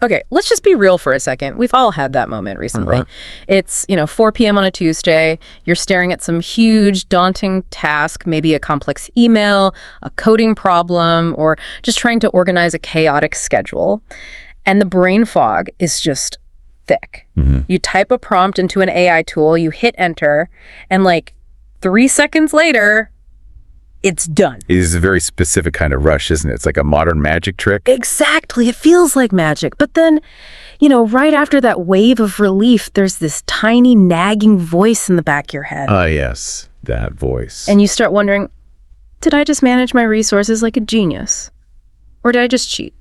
Okay, let's just be real for a second. We've all had that moment recently. Right. It's, 4 p.m. on a Tuesday. You're staring at some huge, daunting task, maybe a complex email, a coding problem, or just trying to organize a chaotic schedule. And the brain fog is just thick. You type a prompt into an AI tool, you hit enter, and like 3 seconds later, it's done. It is a very specific kind of rush, isn't it? It's like a modern magic trick. Exactly. It feels like magic. But then, right after that wave of relief, there's this tiny nagging voice in the back of your head. Yes, that voice. And you start wondering, did I just manage my resources like a genius? Or did I just cheat?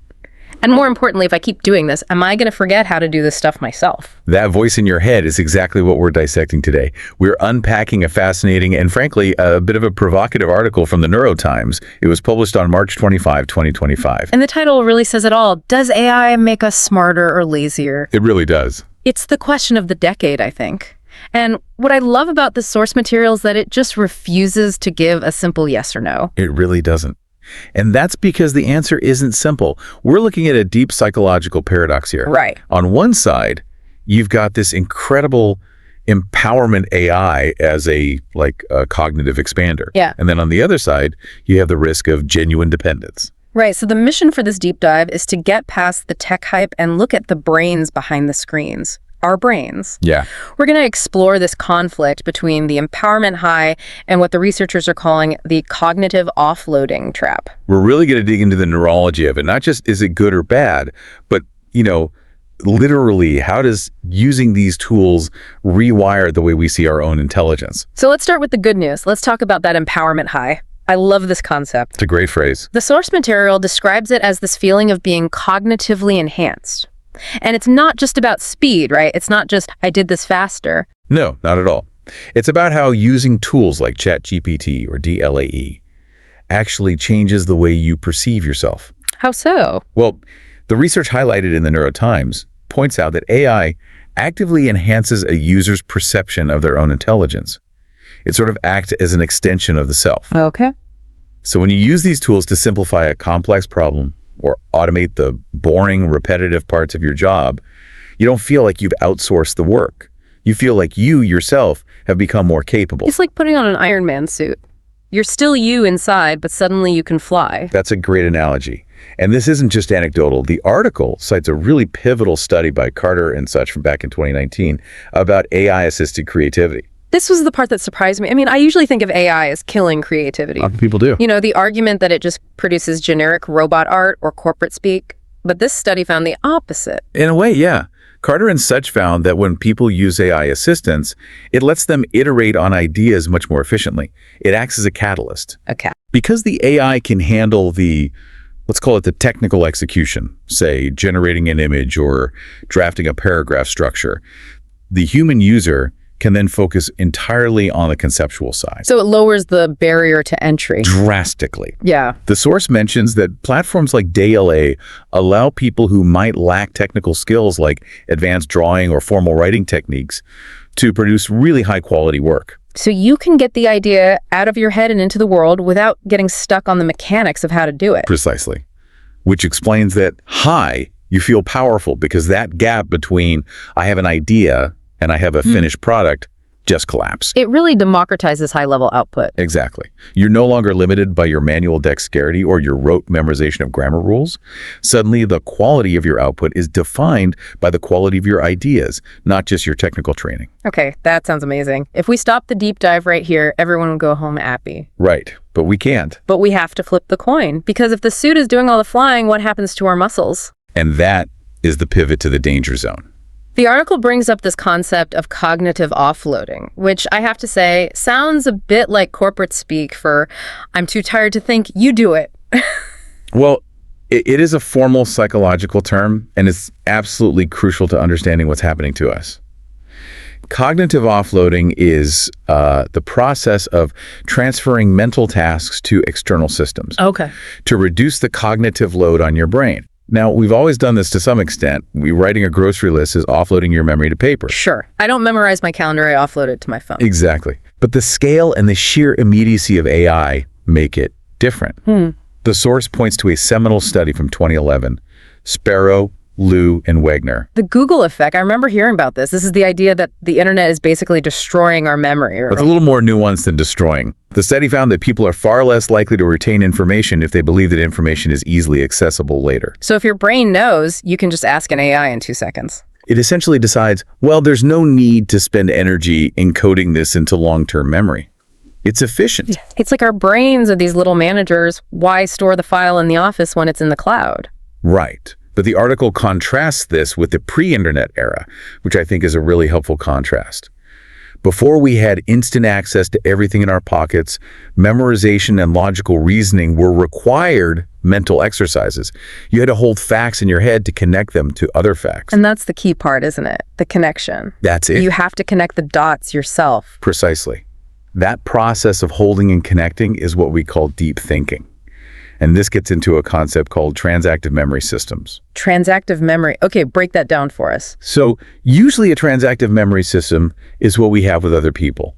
And more importantly, if I keep doing this, am I going to forget how to do this stuff myself? That voice in your head is exactly what we're dissecting today. We're unpacking a fascinating and frankly, a bit of a provocative article from the NeuroTimes. It was published on March 25, 2025. And the title really says it all. Does AI make us smarter or lazier? It really does. It's the question of the decade, I think. And what I love about the source material is that it just refuses to give a simple yes or no. It really doesn't. And that's because the answer isn't simple. We're looking at a deep psychological paradox here. Right. On one side, you've got this incredible empowerment AI as a cognitive expander. Yeah. And then on the other side, you have the risk of genuine dependence. Right. So the mission for this deep dive is to get past the tech hype and look at the brains behind the screens. Our brains. Yeah. We're going to explore this conflict between the empowerment high and what the researchers are calling the cognitive offloading trap. We're really going to dig into the neurology of it. Not just is it good or bad, but, literally, how does using these tools rewire the way we see our own intelligence? So let's start with the good news. Let's talk about that empowerment high. I love this concept. It's a great phrase. The source material describes it as this feeling of being cognitively enhanced. And it's not just about speed, right? It's not just, I did this faster. No, not at all. It's about how using tools like ChatGPT or DLAE actually changes the way you perceive yourself. How so? Well, the research highlighted in the NeuroTimes points out that AI actively enhances a user's perception of their own intelligence. It sort of acts as an extension of the self. Okay. So when you use these tools to simplify a complex problem or automate the boring, repetitive parts of your job, you don't feel like you've outsourced the work. You feel like you yourself have become more capable. It's like putting on an Iron Man suit. You're still you inside, but suddenly you can fly. That's a great analogy. And this isn't just anecdotal. The article cites a really pivotal study by Carter and such from back in 2019 about AI-assisted creativity. This was the part that surprised me. I mean, I usually think of AI as killing creativity. People do. The argument that it just produces generic robot art or corporate speak. But this study found the opposite. In a way, yeah. Carter and such found that when people use AI assistants, it lets them iterate on ideas much more efficiently. It acts as a catalyst. Okay. Because the AI can handle let's call it the technical execution, say generating an image or drafting a paragraph structure, the human user can then focus entirely on the conceptual side. So it lowers the barrier to entry. Drastically. Yeah. The source mentions that platforms like DLA allow people who might lack technical skills like advanced drawing or formal writing techniques to produce really high-quality work. So you can get the idea out of your head and into the world without getting stuck on the mechanics of how to do it. Precisely. Which explains that, you feel powerful because that gap between I have an idea and I have a finished product just collapsed. It really democratizes high-level output. Exactly. You're no longer limited by your manual dexterity or your rote memorization of grammar rules. Suddenly, the quality of your output is defined by the quality of your ideas, not just your technical training. Okay, that sounds amazing. If we stop the deep dive right here, everyone would go home happy. Right, but we can't. But we have to flip the coin, because if the suit is doing all the flying, what happens to our muscles? And that is the pivot to the danger zone. The article brings up this concept of cognitive offloading, which I have to say sounds a bit like corporate speak for I'm too tired to think, you do it. Well, it is a formal psychological term, and it's absolutely crucial to understanding what's happening to us. Cognitive offloading is the process of transferring mental tasks to external systems. Okay. To reduce the cognitive load on your brain. Now, we've always done this to some extent. Writing a grocery list is offloading your memory to paper. Sure. I don't memorize my calendar. I offload it to my phone. Exactly. But the scale and the sheer immediacy of AI make it different. The source points to a seminal study from 2011, Sparrow, Liu, and Wegner. The Google effect, I remember hearing about this. This is the idea that the internet is basically destroying our memory. It's a little more nuanced than destroying. The study found that people are far less likely to retain information if they believe that information is easily accessible later. So if your brain knows, you can just ask an AI in 2 seconds. It essentially decides, well, there's no need to spend energy encoding this into long-term memory. It's efficient. It's like our brains are these little managers. Why store the file in the office when it's in the cloud? Right. But the article contrasts this with the pre-internet era, which I think is a really helpful contrast. Before we had instant access to everything in our pockets, memorization and logical reasoning were required mental exercises. You had to hold facts in your head to connect them to other facts. And that's the key part, isn't it? The connection. That's it. You have to connect the dots yourself. Precisely. That process of holding and connecting is what we call deep thinking. And this gets into a concept called transactive memory systems. Transactive memory. Okay, break that down for us. So usually a transactive memory system is what we have with other people.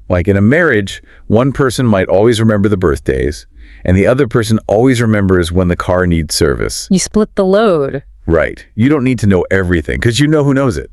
Like in a marriage, one person might always remember the birthdays, and the other person always remembers when the car needs service. You split the load. Right. You don't need to know everything because you know who knows it.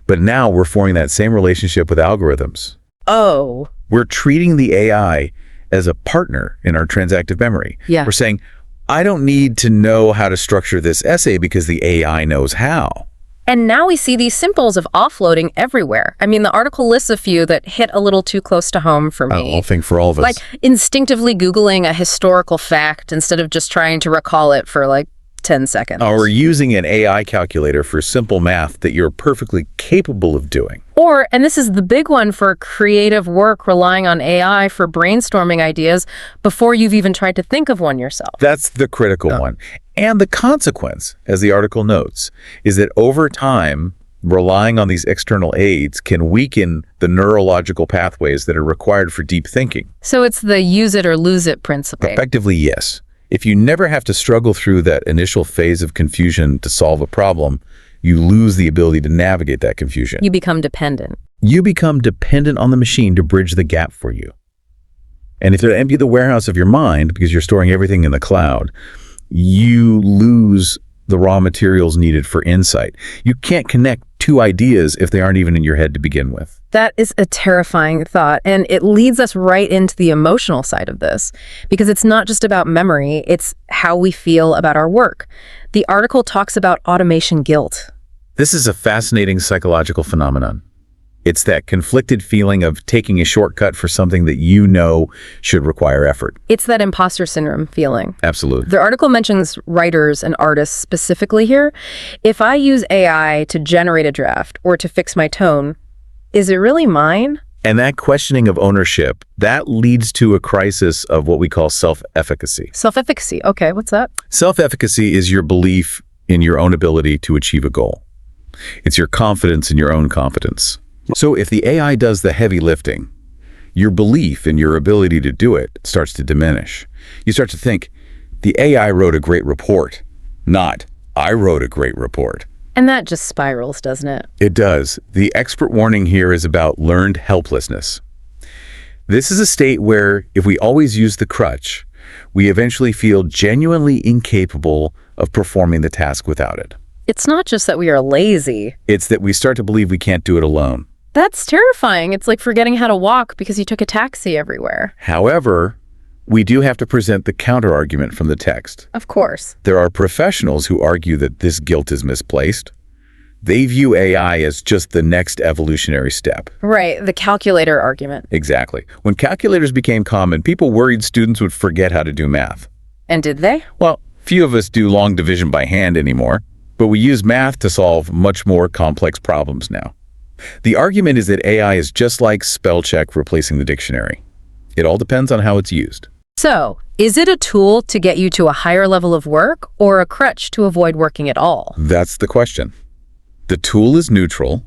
But now we're forming that same relationship with algorithms. Oh. We're treating the AI as a partner in our transactive memory. Yeah. We're saying, I don't need to know how to structure this essay because the AI knows how. And now we see these symbols of offloading everywhere. I mean, the article lists a few that hit a little too close to home for me. I think for all of us. Like instinctively Googling a historical fact instead of just trying to recall it for like 10 seconds. Or using an AI calculator for simple math that you're perfectly capable of doing. Or, and this is the big one for creative work, relying on AI for brainstorming ideas before you've even tried to think of one yourself. That's the critical one. And the consequence, as the article notes, is that over time, relying on these external aids can weaken the neurological pathways that are required for deep thinking. So it's the use it or lose it principle. Effectively, yes. If you never have to struggle through that initial phase of confusion to solve a problem, you lose the ability to navigate that confusion. You become dependent. You become dependent on the machine to bridge the gap for you. And if you empty the warehouse of your mind, because you're storing everything in the cloud, you lose the raw materials needed for insight. You can't connect two ideas if they aren't even in your head to begin with. That is a terrifying thought, and it leads us right into the emotional side of this, because it's not just about memory, it's how we feel about our work. The article talks about automation guilt. This is a fascinating psychological phenomenon. It's that conflicted feeling of taking a shortcut for something that you know should require effort. It's that imposter syndrome feeling. Absolutely. The article mentions writers and artists specifically here. If I use AI to generate a draft or to fix my tone, is it really mine? And that questioning of ownership, that leads to a crisis of what we call self-efficacy. Self-efficacy. Okay, what's that? Self-efficacy is your belief in your own ability to achieve a goal. It's your confidence in your own competence. So if the AI does the heavy lifting, your belief in your ability to do it starts to diminish. You start to think, the AI wrote a great report, not I wrote a great report. And that just spirals, doesn't it? It does. The expert warning here is about learned helplessness. This is a state where if we always use the crutch, we eventually feel genuinely incapable of performing the task without it. It's not just that we are lazy. It's that we start to believe we can't do it alone. That's terrifying. It's like forgetting how to walk because you took a taxi everywhere. However, we do have to present the counter-argument from the text. Of course. There are professionals who argue that this guilt is misplaced. They view AI as just the next evolutionary step. Right, the calculator argument. Exactly. When calculators became common, people worried students would forget how to do math. And did they? Well, few of us do long division by hand anymore, but we use math to solve much more complex problems now. The argument is that AI is just like spell check replacing the dictionary. It all depends on how it's used. So, is it a tool to get you to a higher level of work or a crutch to avoid working at all? That's the question. The tool is neutral,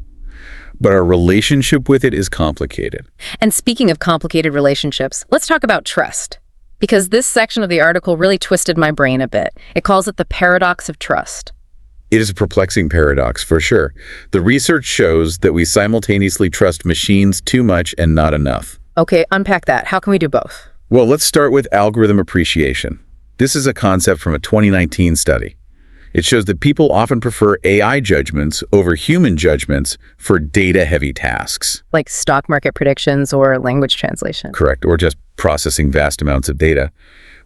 but our relationship with it is complicated. And speaking of complicated relationships, let's talk about trust. Because this section of the article really twisted my brain a bit. It calls it the paradox of trust. It is a perplexing paradox, for sure. The research shows that we simultaneously trust machines too much and not enough. Okay, unpack that. How can we do both? Well, let's start with algorithm appreciation. This is a concept from a 2019 study. It shows that people often prefer AI judgments over human judgments for data-heavy tasks. Like stock market predictions or language translation. Correct, or just processing vast amounts of data.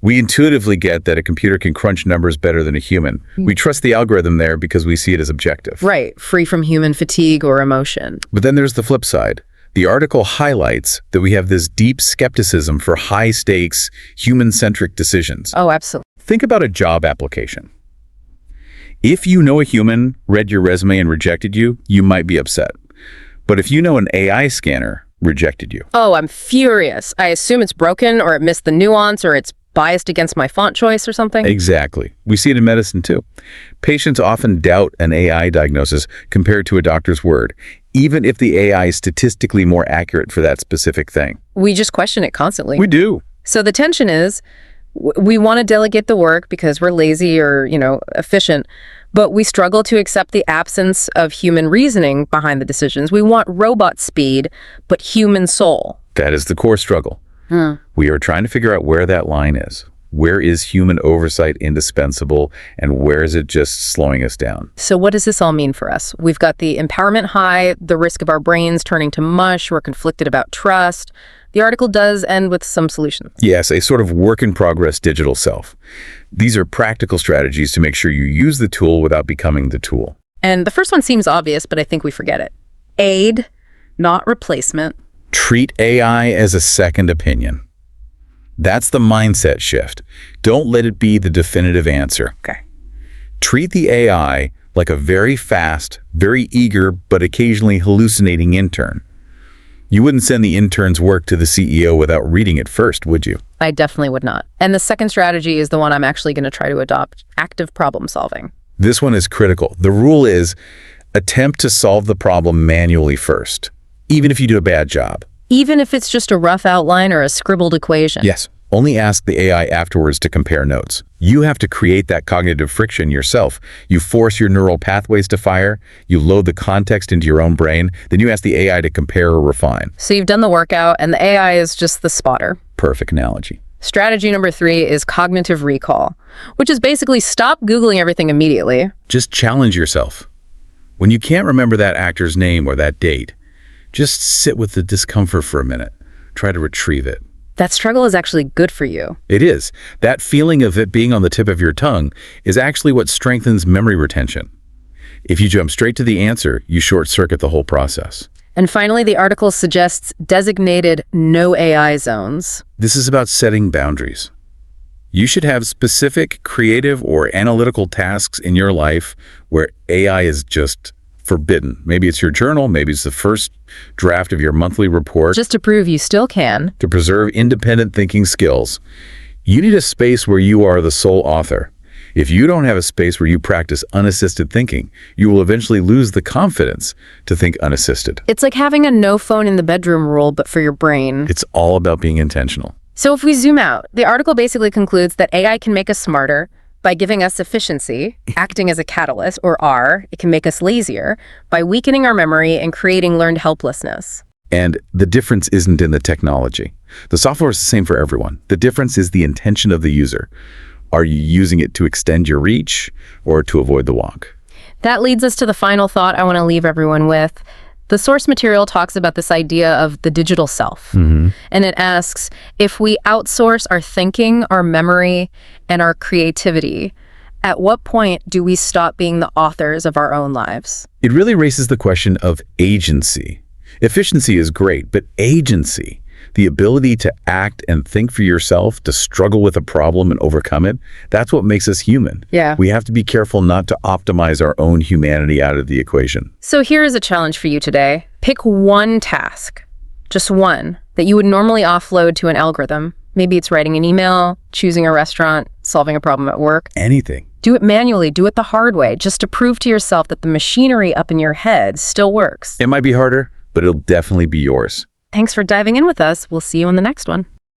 We intuitively get that a computer can crunch numbers better than a human. We trust the algorithm there because we see it as objective. Right, free from human fatigue or emotion. But then there's the flip side. The article highlights that we have this deep skepticism for high-stakes, human-centric decisions. Oh, absolutely. Think about a job application. If you know a human read your resume and rejected you, you might be upset. But if you know an AI scanner rejected you. Oh, I'm furious. I assume it's broken or it missed the nuance or it's biased against my font choice or something. Exactly. We see it in medicine too. Patients often doubt an AI diagnosis compared to a doctor's word, even if the AI is statistically more accurate for that specific thing. We just question it constantly. We do. So the tension is, we want to delegate the work because we're lazy or, efficient, but we struggle to accept the absence of human reasoning behind the decisions. We want robot speed, but human soul. That is the core struggle. We are trying to figure out where that line is. Where is human oversight indispensable, and where is it just slowing us down? So what does this all mean for us? We've got the empowerment high, the risk of our brains turning to mush, we're conflicted about trust. The article does end with some solutions. Yes, a sort of work-in-progress digital self. These are practical strategies to make sure you use the tool without becoming the tool. And the first one seems obvious, but I think we forget it. Aid, not replacement. Treat AI as a second opinion. That's the mindset shift. Don't let it be the definitive answer. Okay. Treat the AI like a very fast, very eager, but occasionally hallucinating intern. You wouldn't send the intern's work to the CEO without reading it first, would you? I definitely would not. And the second strategy is the one I'm actually going to try to adopt, active problem solving. This one is critical. The rule is attempt to solve the problem manually first, even if you do a bad job. Even if it's just a rough outline or a scribbled equation. Yes. Only ask the AI afterwards to compare notes. You have to create that cognitive friction yourself. You force your neural pathways to fire, you load the context into your own brain, then you ask the AI to compare or refine. So you've done the workout and the AI is just the spotter. Perfect analogy. Strategy number 3 is cognitive recall, which is basically stop Googling everything immediately. Just challenge yourself. When you can't remember that actor's name or that date, just sit with the discomfort for a minute. Try to retrieve it. That struggle is actually good for you. It is. That feeling of it being on the tip of your tongue is actually what strengthens memory retention. If you jump straight to the answer, you short-circuit the whole process. And finally, the article suggests designated no AI zones. This is about setting boundaries. You should have specific creative or analytical tasks in your life where AI is just forbidden. Maybe it's your journal, maybe it's the first draft of your monthly report. Just to prove you still can. To preserve independent thinking skills. You need a space where you are the sole author. If you don't have a space where you practice unassisted thinking, you will eventually lose the confidence to think unassisted. It's like having a no phone in the bedroom rule, but for your brain. It's all about being intentional. So if we zoom out, the article basically concludes that AI can make us smarter by giving us efficiency, acting as a catalyst, or R. It can make us lazier by weakening our memory and creating learned helplessness. And the difference isn't in the technology. The software is the same for everyone. The difference is the intention of the user. Are you using it to extend your reach or to avoid the walk? That leads us to the final thought I want to leave everyone with. The source material talks about this idea of the digital self. And it asks, if we outsource our thinking, our memory, and our creativity, at what point do we stop being the authors of our own lives? It really raises the question of agency. Efficiency is great, but agency, the ability to act and think for yourself, to struggle with a problem and overcome it, that's what makes us human. Yeah. We have to be careful not to optimize our own humanity out of the equation. So here is a challenge for you today. Pick one task, just one, that you would normally offload to an algorithm. Maybe it's writing an email, choosing a restaurant, solving a problem at work. Anything. Do it manually, do it the hard way, just to prove to yourself that the machinery up in your head still works. It might be harder, but it'll definitely be yours. Thanks for diving in with us. We'll see you on the next one.